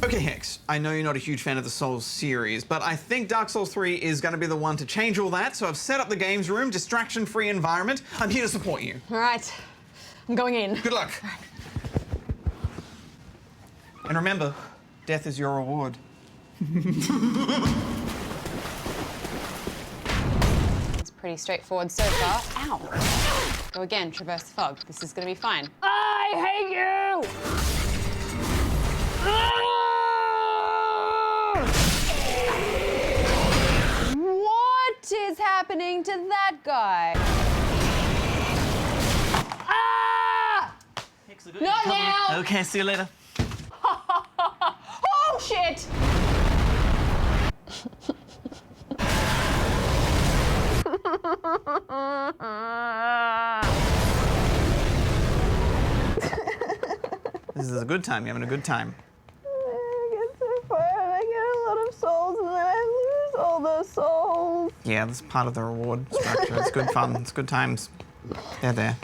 Okay, Hex, I know you're not a huge fan of the Souls series, but I think Dark Souls 3 is going to be the one to change all that, so I've set up the games room, distraction-free environment. I'm here to support you. All right, I'm going in. Good luck. And remember, death is your reward. It's pretty straightforward so far. Ow! Go again, traverse the fog. This is gonna be fine. I hate you! What is happening to that guy? Ah! Not now! Okay, see you later. Oh, shit! This is a good time. You're having a good time. I get so far and I get a lot of souls and then I lose all those souls. Yeah, that's part of the reward structure. It's good fun. It's good times. They're there.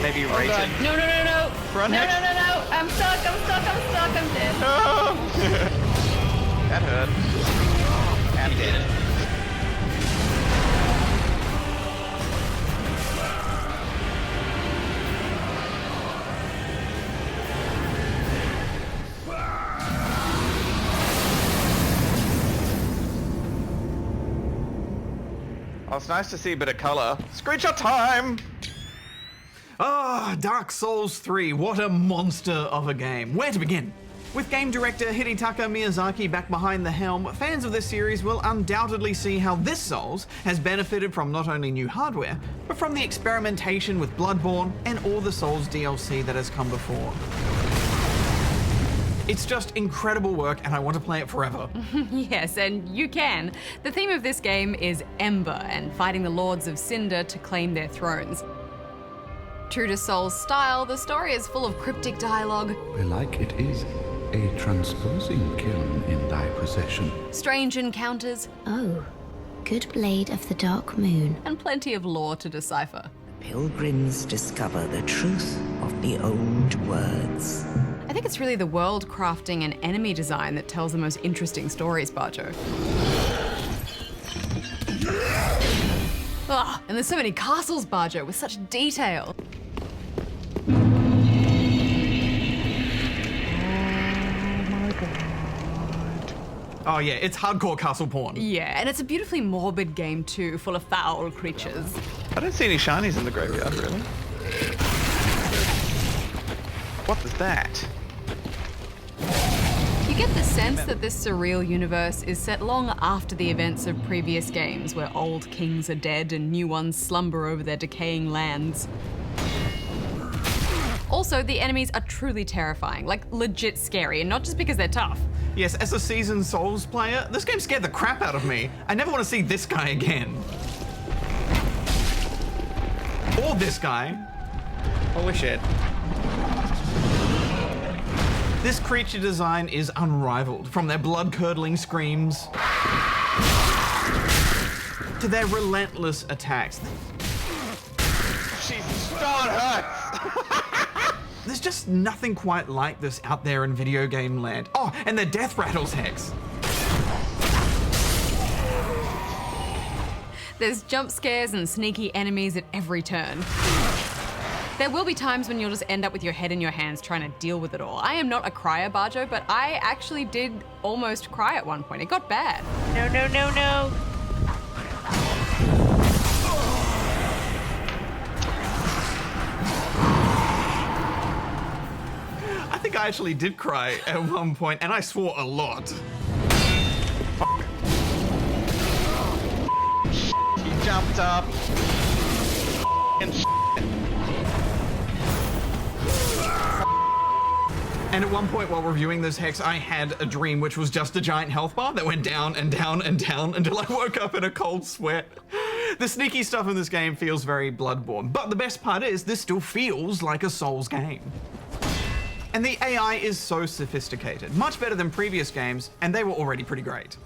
Maybe rate it. No, no, no, no. Run, no, Hex. no, no, no. I'm stuck, I'm stuck, I'm stuck, I'm dead. Oh. That hurt. And he did. Oh, it's nice to see a bit of color. Screenshot time! Ah, Dark Souls 3, what a monster of a game. Where to begin? With game director Hidetaka Miyazaki back behind the helm, fans of this series will undoubtedly see how this Souls has benefited from not only new hardware, but from the experimentation with Bloodborne and all the Souls DLC that has come before. It's just incredible work and I want to play it forever. Yes, and you can. The theme of this game is Ember and fighting the Lords of Cinder to claim their thrones. True to Soul's style, the story is full of cryptic dialogue. Belike it is a transposing kiln in thy possession. Strange encounters. Oh, good blade of the dark moon. And plenty of lore to decipher. Pilgrims discover the truth of the old words. I think it's really the world crafting and enemy design that tells the most interesting stories, Bajo. Oh, and there's so many castles, Bajo, with such detail. Oh yeah, it's hardcore castle porn. Yeah, and it's a beautifully morbid game too, full of foul creatures. I don't see any shinies in the graveyard, really. What was that? You get the sense that this surreal universe is set long after the events of previous games, where old kings are dead and new ones slumber over their decaying lands. Also, the enemies are truly terrifying, like legit scary, and not just because they're tough. Yes, as a seasoned Souls player, this game scared the crap out of me. I never want to see this guy again. Or this guy. Holy shit. This creature design is unrivaled, from their blood-curdling screams to their relentless attacks. Jesus, God hurts! There's just nothing quite like this out there in video game land. Oh, and their death rattles, Hex. There's jump scares and sneaky enemies at every turn. There will be times when you'll just end up with your head in your hands trying to deal with it all. I am not a crier, Bajo, but I actually did almost cry at one point. It got bad. No, no, no, no. I think I actually did cry at one point, and I swore a lot. He jumped up. And at one point while reviewing this, Hex, I had a dream which was just a giant health bar that went down and down and down until I woke up in a cold sweat. The sneaky stuff in this game feels very Bloodborne, but the best part is this still feels like a Souls game. And the AI is so sophisticated, much better than previous games, and they were already pretty great.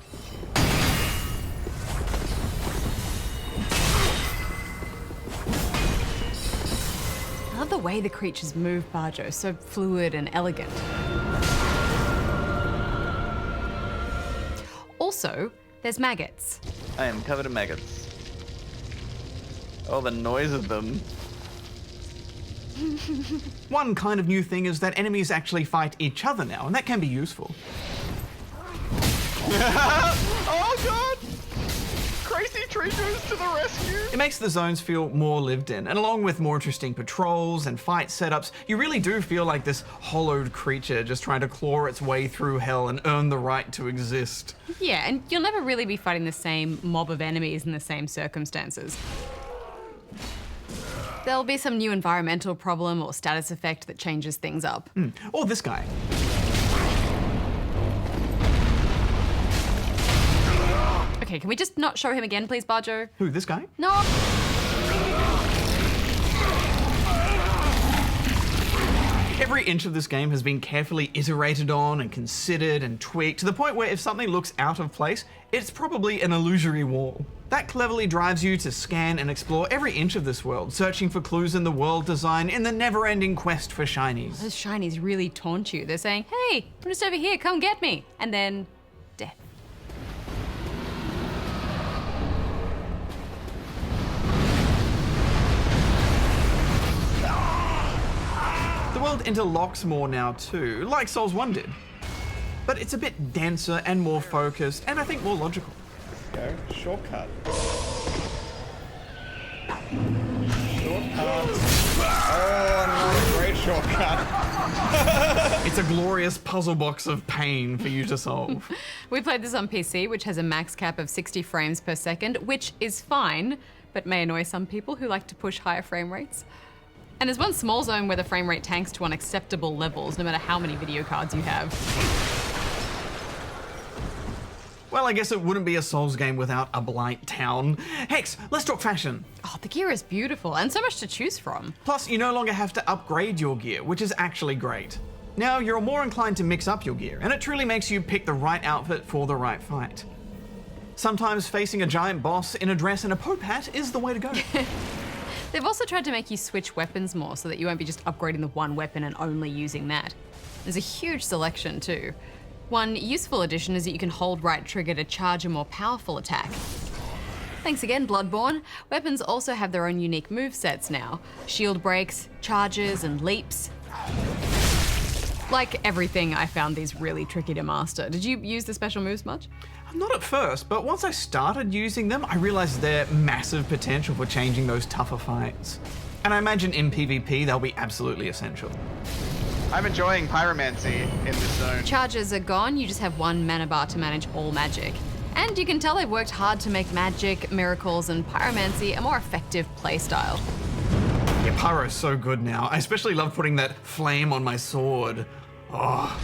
I love the way the creatures move, Bajo, so fluid and elegant. Also, there's maggots. I am covered in maggots. Oh, the noise of them. One kind of new thing is that enemies actually fight each other now, and that can be useful. Oh god! Crazy creatures to the rescue! It makes the zones feel more lived in, and along with more interesting patrols and fight setups, you really do feel like this hollowed creature just trying to claw its way through hell and earn the right to exist. Yeah, and you'll never really be fighting the same mob of enemies in the same circumstances. There'll be some new environmental problem or status effect that changes things up. Or this guy. Okay, can we just not show him again, please, Bajo? Who, this guy? No! Every inch of this game has been carefully iterated on and considered and tweaked to the point where if something looks out of place, it's probably an illusory wall. That cleverly drives you to scan and explore every inch of this world, searching for clues in the world design in the never-ending quest for shinies. Those shinies really taunt you. They're saying, hey, I'm just over here, come get me. And then, death. The world interlocks more now too, like Souls 1 did. But it's a bit denser and more focused, and I think more logical. Go. Shortcut. Oh, nice. Great shortcut. It's a glorious puzzle box of pain for you to solve. We played this on PC, which has a max cap of 60 frames per second, which is fine, but may annoy some people who like to push higher frame rates. And there's one small zone where the frame rate tanks to unacceptable levels, no matter how many video cards you have. Well, I guess it wouldn't be a Souls game without a Blight Town. Hex, let's talk fashion. Oh, the gear is beautiful and so much to choose from. Plus, you no longer have to upgrade your gear, which is actually great. Now, you're more inclined to mix up your gear, and it truly makes you pick the right outfit for the right fight. Sometimes facing a giant boss in a dress and a Pope hat is the way to go. They've also tried to make you switch weapons more so that you won't be just upgrading the one weapon and only using that. There's a huge selection too. One useful addition is that you can hold right trigger to charge a more powerful attack. Thanks again, Bloodborne. Weapons also have their own unique movesets now. Shield breaks, charges, and leaps. Like everything, I found these really tricky to master. Did you use the special moves much? Not at first, but once I started using them, I realized their massive potential for changing those tougher fights. And I imagine in PvP, they'll be absolutely essential. I'm enjoying pyromancy in this zone. Charges are gone, you just have one mana bar to manage all magic. And you can tell they've worked hard to make magic, miracles, and pyromancy a more effective playstyle. Yeah, pyro's so good now. I especially love putting that flame on my sword. Oh.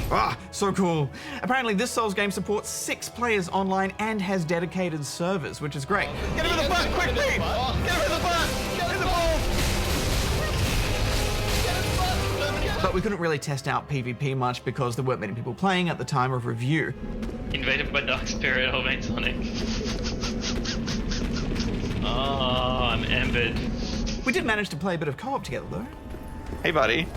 Ah, so cool. Apparently this Souls game supports 6 players online and has dedicated servers, which is great. Get him in the butt, quick, Pete! Get him in the butt! Get in the ball! But we couldn't really test out PvP much because there weren't many people playing at the time of review. Invaded by Dark Spirit, oh mate Sonic. Oh, I'm embered. We did manage to play a bit of co-op together though. Hey, buddy.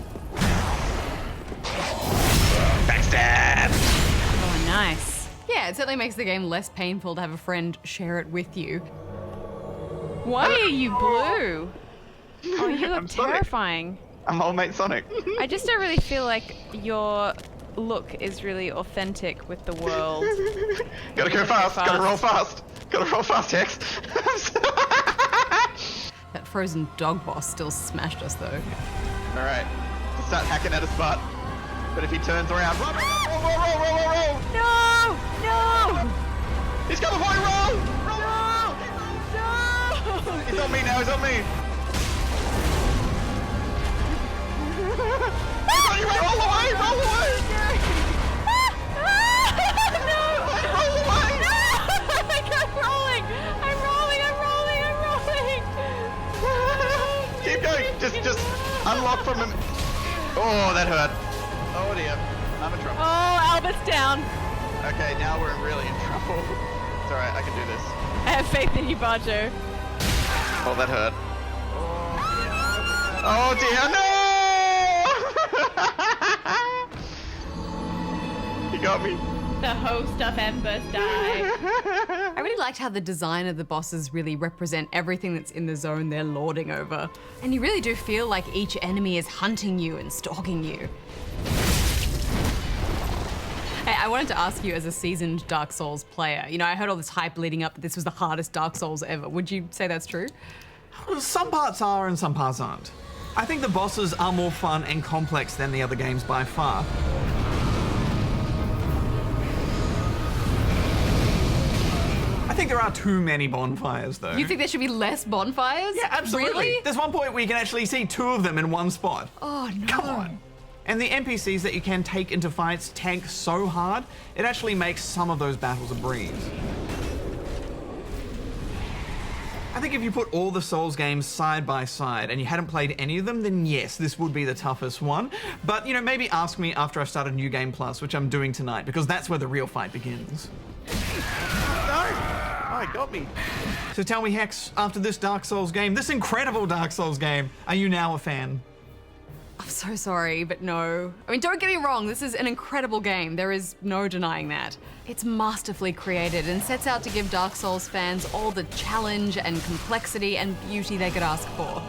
Backstab! Oh, nice. Yeah, it certainly makes the game less painful to have a friend share it with you. Why are you blue? Oh, you look I'm Sonic. terrifying. I'm old mate Sonic. I just don't really feel like your look is really authentic with the world. Gotta go fast. Gotta roll fast. Gotta roll fast, Hex. That frozen dog boss still smashed us though. Alright. Start hacking at his butt. But if he turns around, roll, roll, roll, roll, roll, roll, roll! No! No! He's coming for you, roll! Roll! No! He's on me now, he's on me! He's on you, roll away, roll away! No! Roll away! I'm rolling! I'm rolling! I'm rolling! I'm rolling! Go! Just unlock from him. Oh, that hurt. Oh dear. I'm in trouble. Oh, Albert's down. Okay, now we're really in trouble. It's alright, I can do this. I have faith in you, Bajo. Oh, that hurt. Oh dear, no! He got me. The host of Embers died. I really liked how the design of the bosses really represent everything that's in the zone they're lording over. And you really do feel like each enemy is hunting you and stalking you. Hey, I wanted to ask you as a seasoned Dark Souls player, you know, I heard all this hype leading up that this was the hardest Dark Souls ever. Would you say that's true? Some parts are and some parts aren't. I think the bosses are more fun and complex than the other games by far. I think there are too many bonfires, though. You think there should be less bonfires? Yeah, absolutely. Really? There's one point where you can actually see 2 of them in one spot. Oh, no. Come on. And the NPCs that you can take into fights tank so hard, it actually makes some of those battles a breeze. I think if you put all the Souls games side by side and you hadn't played any of them, then yes, this would be the toughest one. But, you know, maybe ask me after I've started New Game Plus, which I'm doing tonight, because that's where the real fight begins. Oh, he got me. So tell me, Hex, after this Dark Souls game, this incredible Dark Souls game, are you now a fan? I'm so sorry, but no. I mean, don't get me wrong, this is an incredible game. There is no denying that. It's masterfully created and sets out to give Dark Souls fans all the challenge and complexity and beauty they could ask for.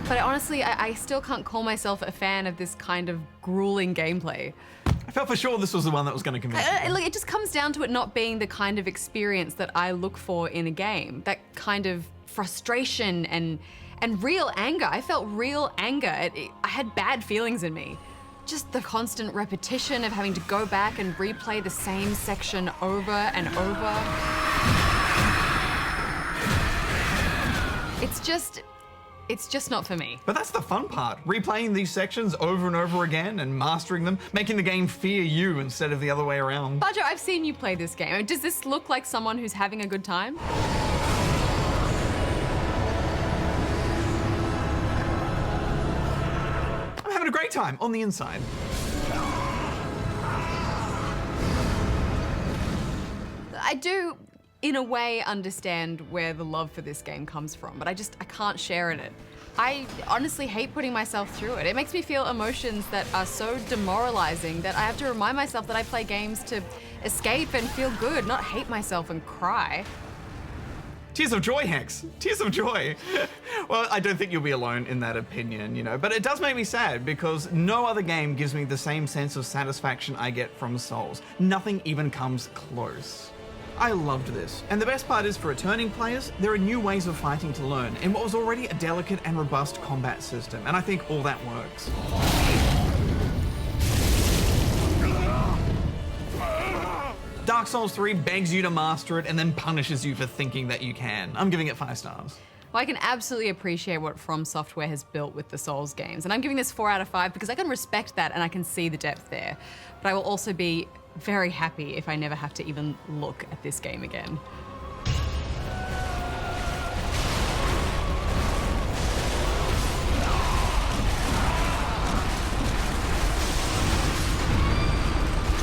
But honestly, I still can't call myself a fan of this kind of grueling gameplay. I felt for sure this was the one that was going to convince me. Look, it just comes down to it not being the kind of experience that I look for in a game. That kind of frustration and real anger. I felt real anger. I had bad feelings in me. Just the constant repetition of having to go back and replay the same section over and over. It's just not for me. But that's the fun part. Replaying these sections over and over again and mastering them, making the game fear you instead of the other way around. Bajo, I've seen you play this game. Does this look like someone who's having a good time? I'm having a great time on the inside. I do, in a way, understand where the love for this game comes from, but I can't share in it. I honestly hate putting myself through it. It makes me feel emotions that are so demoralizing that I have to remind myself that I play games to escape and feel good, not hate myself and cry. Tears of joy, Hex. Tears of joy. Well, I don't think you'll be alone in that opinion, you know, but it does make me sad because no other game gives me the same sense of satisfaction I get from Souls. Nothing even comes close. I loved this, and the best part is for returning players, there are new ways of fighting to learn in what was already a delicate and robust combat system, and I think all that works. Dark Souls 3 begs you to master it and then punishes you for thinking that you can. I'm giving it 5 stars. Well, I can absolutely appreciate what From Software has built with the Souls games, and I'm giving this 4 out of 5 because I can respect that and I can see the depth there. But I will also be very happy if I never have to even look at this game again.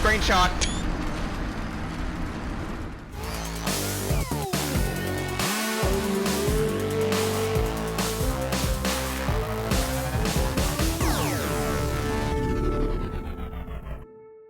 Screenshot.